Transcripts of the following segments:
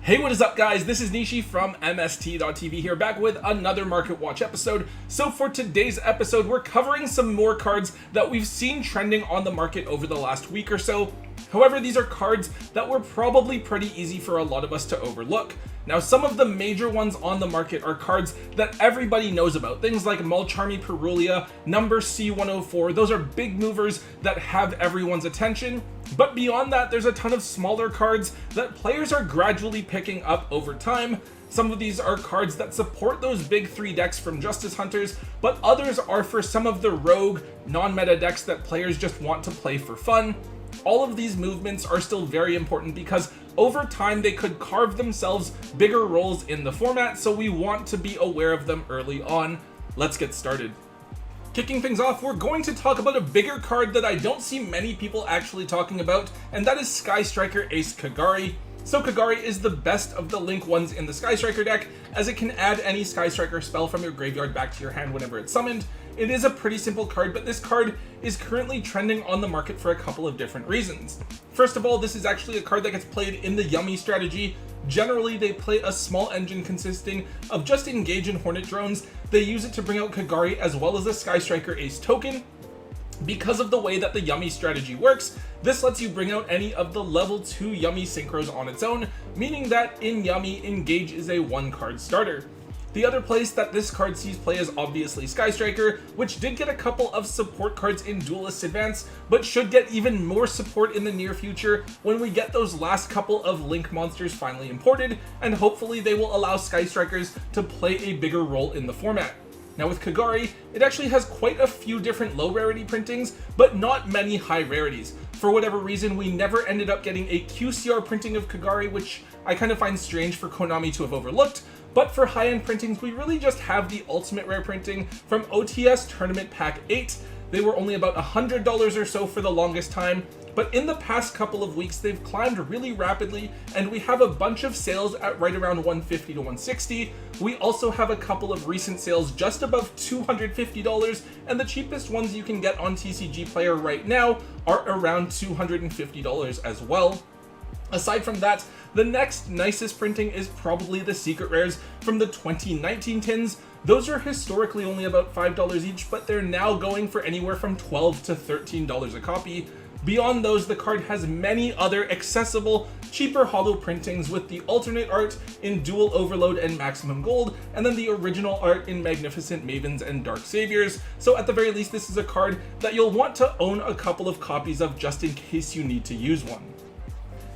Hey, what is up guys? This is Nesh from MST.TV here, back with another Market Watch episode. So for today's episode, we're covering some more cards that we've seen trending on the market over the last week or so. However, these are cards that were probably pretty easy for a lot of us to overlook. Now, some of the major ones on the market are cards that everybody knows about. Things like Mulcharmy Perulia, number C104, those are big movers that have everyone's attention. But beyond that, there's a ton of smaller cards that players are gradually picking up over time. Some of these are cards that support those big three decks from Justice Hunters, but others are for some of the rogue, non-meta decks that players just want to play for fun. All of these movements are still very important because over time they could carve themselves bigger roles in the format, so we want to be aware of them early on. Let's get started. Kicking things off, we're going to talk about a bigger card that I don't see many people actually talking about, and that is Striker Ace Kagari. So Kagari is the best of the Link ones in the Striker deck, as it can add any Striker spell from your graveyard back to your hand whenever it's summoned. It is a pretty simple card, but this card is currently trending on the market for a couple of different reasons. First of all, this is actually a card that gets played in the Yummy strategy. Generally, they play a small engine consisting of just Engage and Hornet drones. They use it to bring out Kagari as well as the Striker Ace token. Because of the way that the Yummy strategy works, this lets you bring out any of the level 2 Yummy synchros on its own, meaning that in Yummy, Engage is a 1-card starter. The other place that this card sees play is obviously Striker, which did get a couple of support cards in Duelist Advance, but should get even more support in the near future when we get those last couple of Link monsters finally imported, and hopefully they will allow Strikers to play a bigger role in the format. Now with Kagari, it actually has quite a few different low rarity printings, but not many high rarities. For whatever reason, we never ended up getting a QCR printing of Kagari, which I kind of find strange for Konami to have overlooked. But for high-end printings, we really just have the ultimate rare printing from OTS Tournament Pack 8. They were only about $100 or so for the longest time, but in the past couple of weeks, they've climbed really rapidly, and we have a bunch of sales at right around $150 to $160. We also have a couple of recent sales just above $250, and the cheapest ones you can get on TCG Player right now are around $250 as well. Aside from that, the next nicest printing is probably the secret rares from the 2019 tins. Those are historically only about $5 each, but they're now going for anywhere from $12 to $13 a copy. Beyond those, the card has many other accessible, cheaper holo printings with the alternate art in Dual Overload and Maximum Gold, and then the original art in Magnificent Mavens and Dark Saviors. So at the very least, this is a card that you'll want to own a couple of copies of just in case you need to use one.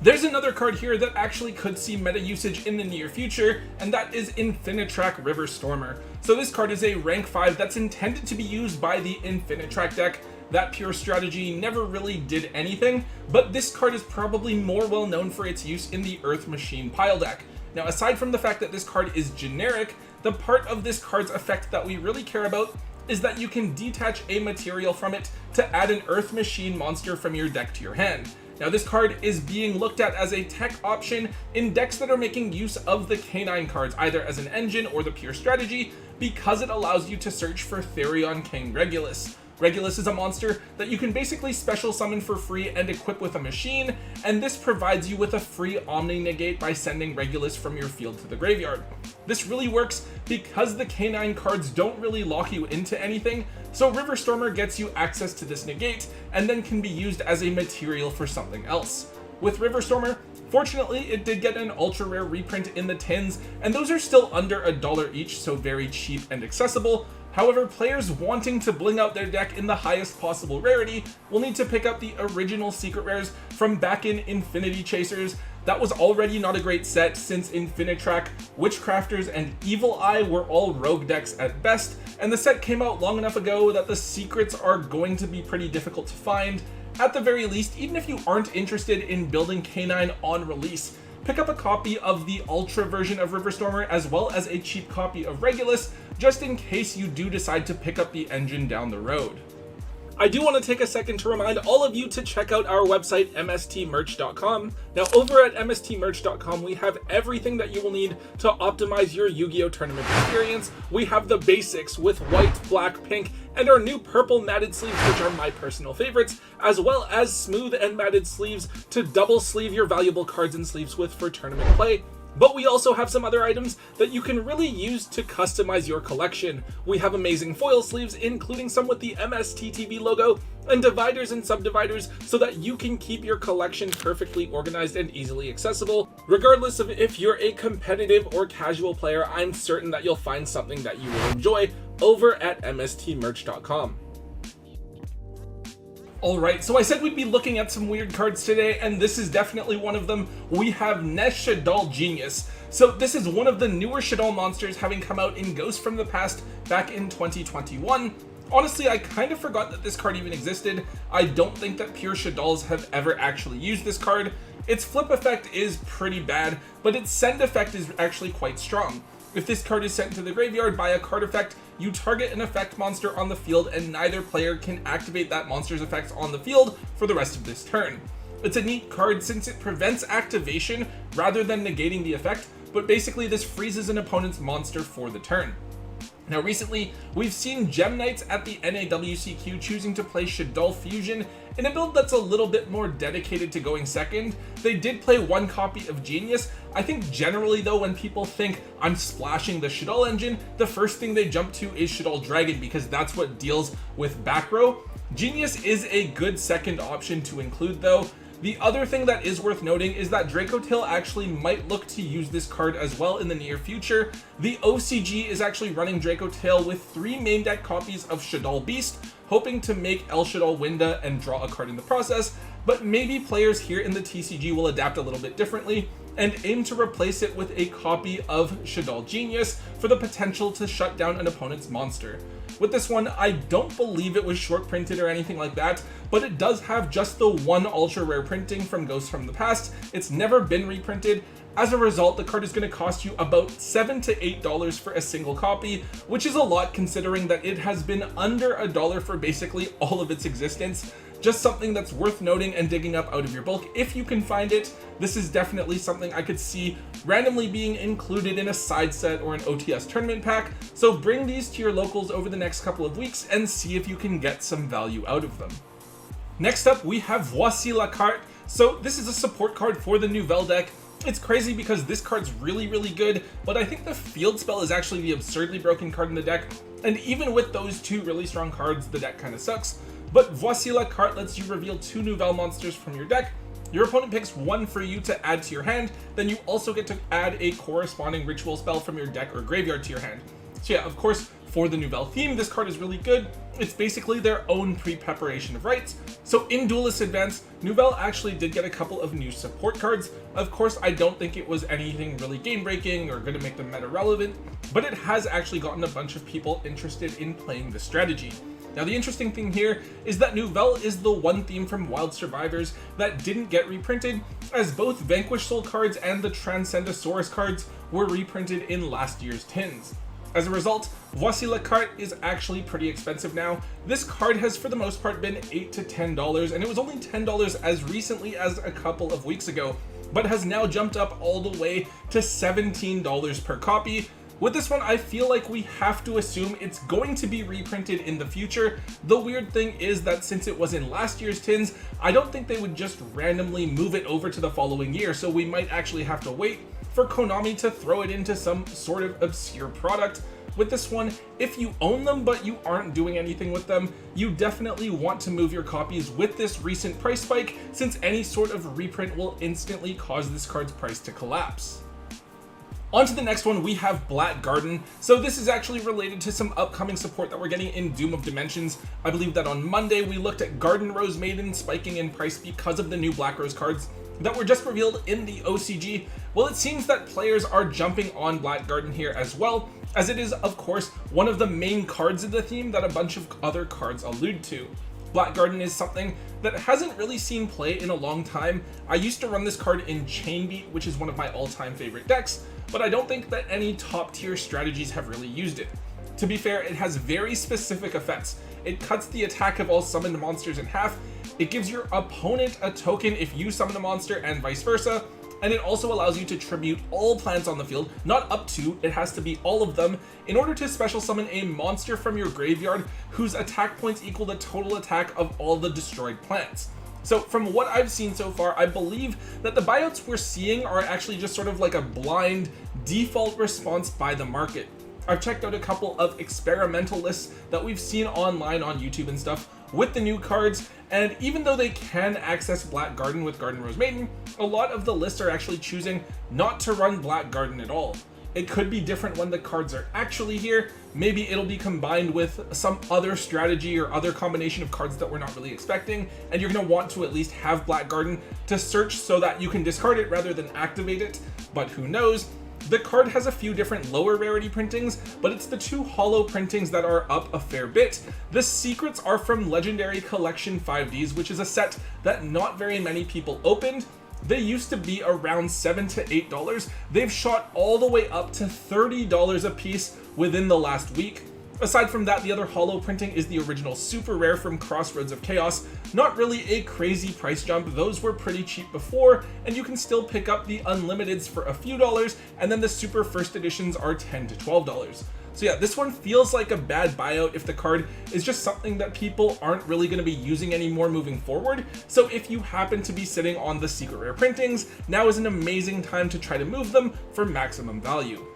There's another card here that actually could see meta usage in the near future, and that is Infinitrack Riverstormer. So this card is a rank 5 that's intended to be used by the Infinitrack deck. That pure strategy never really did anything, but this card is probably more well known for its use in the Earth Machine pile deck. Now, aside from the fact that this card is generic, the part of this card's effect that we really care about is that you can detach a material from it to add an Earth Machine monster from your deck to your hand. Now, this card is being looked at as a tech option in decks that are making use of the K9 cards, either as an engine or the pure strategy, because it allows you to search for Therion King Regulus. Regulus is a monster that you can basically special summon for free and equip with a machine, and this provides you with a free Omni Negate by sending Regulus from your field to the graveyard. This really works because the K9 cards don't really lock you into anything, so Riverstormer gets you access to this negate and then can be used as a material for something else. With Riverstormer, fortunately, it did get an ultra rare reprint in the tins, and those are still under $1 each, so very cheap and accessible. However, players wanting to bling out their deck in the highest possible rarity will need to pick up the original secret rares from back in Infinity Chasers. That was already not a great set since Infinitrack, Witchcrafters, and Evil Eye were all rogue decks at best, and the set came out long enough ago that the secrets are going to be pretty difficult to find. At the very least, even if you aren't interested in building K9 on release, pick up a copy of the Ultra version of Riverstormer as well as a cheap copy of Regulus, just in case you do decide to pick up the engine down the road. I do want to take a second to remind all of you to check out our website, MSTmerch.com. Now, over at MSTmerch.com, we have everything that you will need to optimize your Yu-Gi-Oh! Tournament experience. We have the basics with white, black, pink, and our new purple matted sleeves, which are my personal favorites, as well as smooth and matted sleeves to double sleeve your valuable cards and sleeves with for tournament play. But we also have some other items that you can really use to customize your collection. We have amazing foil sleeves, including some with the MST.TV logo, and dividers and subdividers so that you can keep your collection perfectly organized and easily accessible. Regardless of if you're a competitive or casual player, I'm certain that you'll find something that you will enjoy over at MSTmerch.com. Alright, so I said we'd be looking at some weird cards today, and this is definitely one of them. We have Nesh Shadal Genius. So this is one of the newer Shadal monsters, having come out in Ghosts from the Past back in 2021. Honestly, I kind of forgot that this card even existed. I don't think that pure Shadals have ever actually used this card. Its flip effect is pretty bad, but its send effect is actually quite strong. If this card is sent into the graveyard by a card effect, you target an effect monster on the field and neither player can activate that monster's effects on the field for the rest of this turn. It's a neat card since it prevents activation rather than negating the effect, but basically this freezes an opponent's monster for the turn. Now recently, we've seen Gem Knights at the NAWCQ choosing to play Shadal Fusion in a build that's a little bit more dedicated to going second. They did play one copy of Genius. I think generally though, when people think I'm splashing the Shadal engine, the first thing they jump to is Shadal Dragon because that's what deals with back row. Genius is a good second option to include though. The other thing that is worth noting is that Dracotail actually might look to use this card as well in the near future. The OCG is actually running Dracotail with 3 main deck copies of Shadal Beast, hoping to make El Shadal Winda and draw a card in the process, but maybe players here in the TCG will adapt a little bit differently and aim to replace it with a copy of Shadal Genius for the potential to shut down an opponent's monster. With this one, I don't believe it was short printed or anything like that, but it does have just the one ultra rare printing from Ghosts from the Past. It's never been reprinted. As a result, the card is going to cost you about $7 to $8 for a single copy, which is a lot considering that it has been under $1 for basically all of its existence. Just something that's worth noting and digging up out of your bulk if you can find it. This is definitely something I could see randomly being included in a side set or an OTS tournament pack, so bring these to your locals over the next couple of weeks and see if you can get some value out of them. Next up, we have Vell Cart. So this is a support card for the new Vell deck. It's crazy because this card's really good, but I think the field spell is actually the absurdly broken card in the deck, and even with those two really strong cards, the deck kind of sucks. But Vell Cart lets you reveal 2 new Vell monsters from your deck. Your opponent picks one for you to add to your hand, then you also get to add a corresponding ritual spell from your deck or graveyard to your hand. So yeah, of course, for the new Vell theme, this card is really good. It's basically their own pre-preparation of rites. So in Duelist Advance, New Vell actually did get a couple of new support cards. Of course, I don't think it was anything really game-breaking or going to make them meta-relevant, but it has actually gotten a bunch of people interested in playing the strategy. Now the interesting thing here is that New Vell is the one theme from Wild Survivors that didn't get reprinted, as both Vanquish Soul cards and the Transcendosaurus cards were reprinted in last year's tins. As a result, Vell Cart is actually pretty expensive now. This card has for the most part been $8 to $10, and it was only $10 as recently as a couple of weeks ago, but has now jumped up all the way to $17 per copy. With this one, I feel like we have to assume it's going to be reprinted in the future. The weird thing is that since it was in last year's tins, I don't think they would just randomly move it over to the following year, so we might actually have to wait for Konami to throw it into some sort of obscure product. With this one, if you own them but you aren't doing anything with them, you definitely want to move your copies with this recent price spike, since any sort of reprint will instantly cause this card's price to collapse. On to the next one, we have Black Garden. So this is actually related to some upcoming support that we're getting in Doom of Dimensions. I believe that on Monday we looked at Garden Rose Maiden spiking in price because of the new Black Rose cards that were just revealed in the OCG. Well, it seems that players are jumping on Black Garden here as well, as it is of course one of the main cards of the theme that a bunch of other cards allude to. Black Garden is something that hasn't really seen play in a long time. I used to run this card in Chainbeat, which is one of my all-time favorite decks, but I don't think that any top tier strategies have really used it. To be fair, it has very specific effects. It cuts the attack of all summoned monsters in half, it gives your opponent a token if you summon a monster and vice versa, and it also allows you to tribute all plants on the field, not up to, it has to be all of them, in order to special summon a monster from your graveyard whose attack points equal the total attack of all the destroyed plants. So from what I've seen so far, I believe that the buyouts we're seeing are actually just sort of like a blind default response by the market. I've checked out a couple of experimental lists that we've seen online on YouTube and stuff with the new cards, and even though they can access Black Garden with Garden Rose Maiden, a lot of the lists are actually choosing not to run Black Garden at all. It could be different when the cards are actually here. Maybe it'll be combined with some other strategy or other combination of cards that we're not really expecting, and you're going to want to at least have Black Garden to search so that you can discard it rather than activate it, but who knows. The card has a few different lower rarity printings, but it's the 2 holo printings that are up a fair bit. The secrets are from Legendary Collection 5Ds, which is a set that not very many people opened. They used to be around $7 to $8. They've shot all the way up to $30 a piece within the last week. Aside from that, the other holo printing is the original super rare from Crossroads of Chaos. Not really a crazy price jump, those were pretty cheap before, and you can still pick up the unlimiteds for a few dollars, and then the super first editions are $10 to $12. So yeah, this one feels like a bad buyout if the card is just something that people aren't really going to be using anymore moving forward. So if you happen to be sitting on the secret rare printings, now is an amazing time to try to move them for maximum value.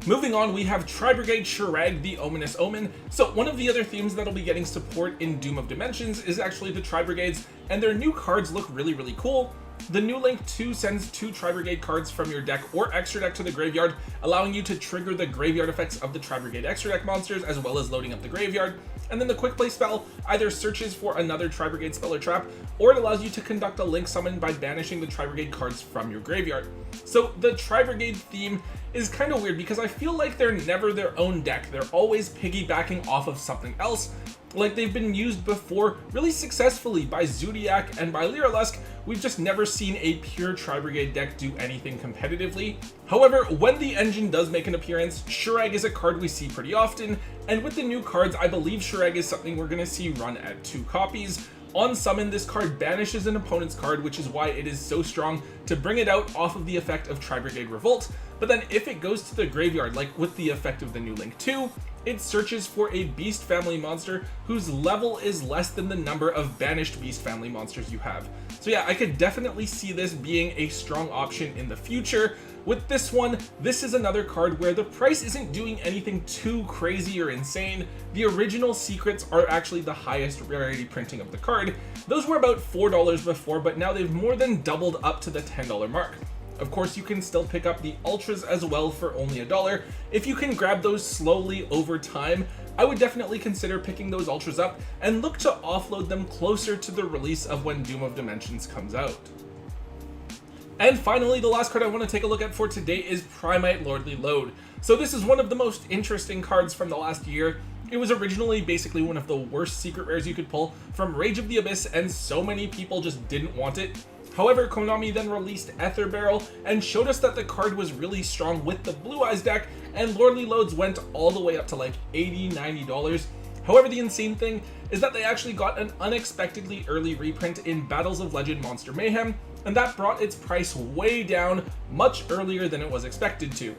Moving on, we have Tri-brigade Shurag, the Ominous Omen. So one of the other themes that'll be getting support in Doom of Dimensions is actually the Tri-brigades, and their new cards look really, really cool. The new Link 2 sends 2 Tri-brigade cards from your deck or extra deck to the graveyard, allowing you to trigger the graveyard effects of the Tri-brigade extra deck monsters, as well as loading up the graveyard. And then the quick play spell either searches for another Tri-brigade spell or trap, or it allows you to conduct a Link summon by banishing the Tri-brigade cards from your graveyard. So the Tri-brigade theme is kind of weird because I feel like they're never their own deck. They're always piggybacking off of something else. Like they've been used before really successfully by Zodiac and by Lyrilusk. We've just never seen a pure Tri-brigade deck do anything competitively. However, when the engine does make an appearance, Shurag is a card we see pretty often, and with the new cards, I believe Shurag is something we're going to see run at 2 copies. On summon, this card banishes an opponent's card, which is why it is so strong to bring it out off of the effect of Tri-brigade Revolt. But then if it goes to the graveyard, like with the effect of the new Link 2, it searches for a Beast Family monster whose level is less than the number of banished Beast Family monsters you have. So yeah, I could definitely see this being a strong option in the future. With this one, this is another card where the price isn't doing anything too crazy or insane. The original secrets are actually the highest rarity printing of the card. Those were about $4 before, but now they've more than doubled up to the $10 mark. Of course, you can still pick up the ultras as well for only $1. If you can grab those slowly over time, I would definitely consider picking those ultras up and look to offload them closer to the release of when Doom of Dimensions comes out. And finally, the last card I want to take a look at for today is Primite Lordly Load. So this is one of the most interesting cards from the last year. It was originally basically one of the worst secret rares you could pull from Rage of the Abyss, and so many people just didn't want it. However, Konami then released Ether Barrel and showed us that the card was really strong with the Blue Eyes deck, and Lordly Loads went all the way up to like $80, $90. However, the insane thing is that they actually got an unexpectedly early reprint in Battles of Legend Monster Mayhem, and that brought its price way down much earlier than it was expected to.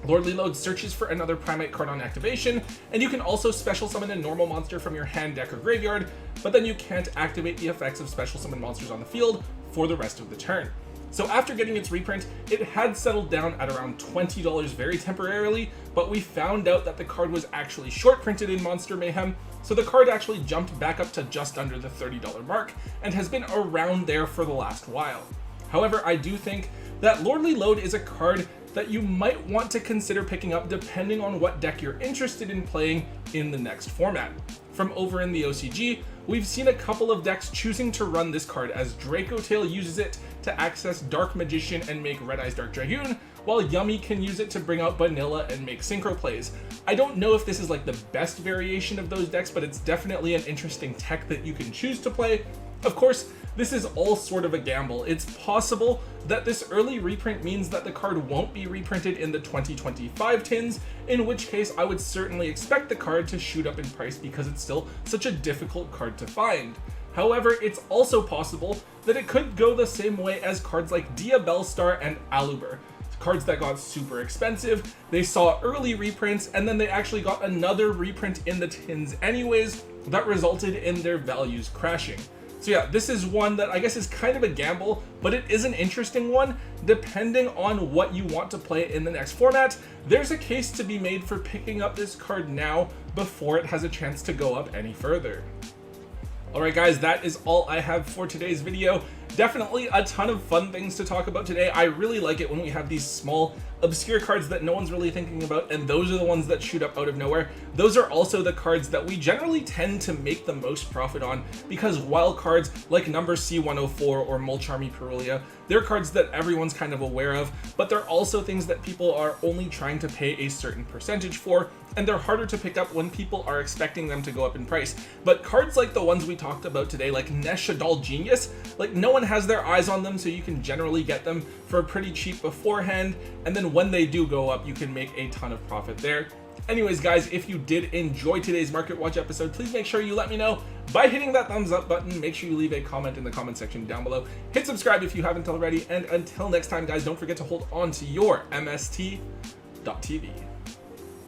Lordly Load searches for another Primite card on activation, and you can also special summon a normal monster from your hand, deck, or graveyard, but then you can't activate the effects of special summon monsters on the field for the rest of the turn. So after getting its reprint, it had settled down at around $20 very temporarily, but we found out that the card was actually short printed in Monster Mayhem, so the card actually jumped back up to just under the $30 mark and has been around there for the last while. However, I do think that Lordly Load is a card that you might want to consider picking up depending on what deck you're interested in playing in the next format. From over in the OCG, we've seen a couple of decks choosing to run this card, as Dracotail uses it to access Dark Magician and make Red Eyes Dark Dragoon, while Yummy can use it to bring out Vanilla and make synchro plays. I don't know if this is like the best variation of those decks, but it's definitely an interesting tech that you can choose to play. Of course, this is all sort of a gamble. It's possible that this early reprint means that the card won't be reprinted in the 2025 tins, in which case I would certainly expect the card to shoot up in price because it's still such a difficult card to find. However, it's also possible that it could go the same way as cards like Dia Bellstar and Aluber. Cards that got super expensive, they saw early reprints, and then they actually got another reprint in the tins anyways that resulted in their values crashing. So yeah, this is one that I guess is kind of a gamble, but it is an interesting one. Depending on what you want to play in the next format, there's a case to be made for picking up this card now before it has a chance to go up any further. Alright guys, that is all I have for today's video. Definitely a ton of fun things to talk about today. I really like it when we have these small, obscure cards that no one's really thinking about, and those are the ones that shoot up out of nowhere. Those are also the cards that we generally tend to make the most profit on, because wild cards like number C104 or Mulch Army Perulia, they're cards that everyone's kind of aware of, but they're also things that people are only trying to pay a certain percentage for, and they're harder to pick up when people are expecting them to go up in price. But cards like the ones we talked about today, like Nesh, Shadal, Genius, like no one has their eyes on them, so you can generally get them for pretty cheap beforehand, and then when they do go up, you can make a ton of profit there. Anyways guys, if you did enjoy today's Market Watch episode, please make sure you let me know by hitting that thumbs up button. Make sure you leave a comment in the comment section down below. Hit subscribe if you haven't already, and until next time guys, don't forget to hold on to your MST.TV.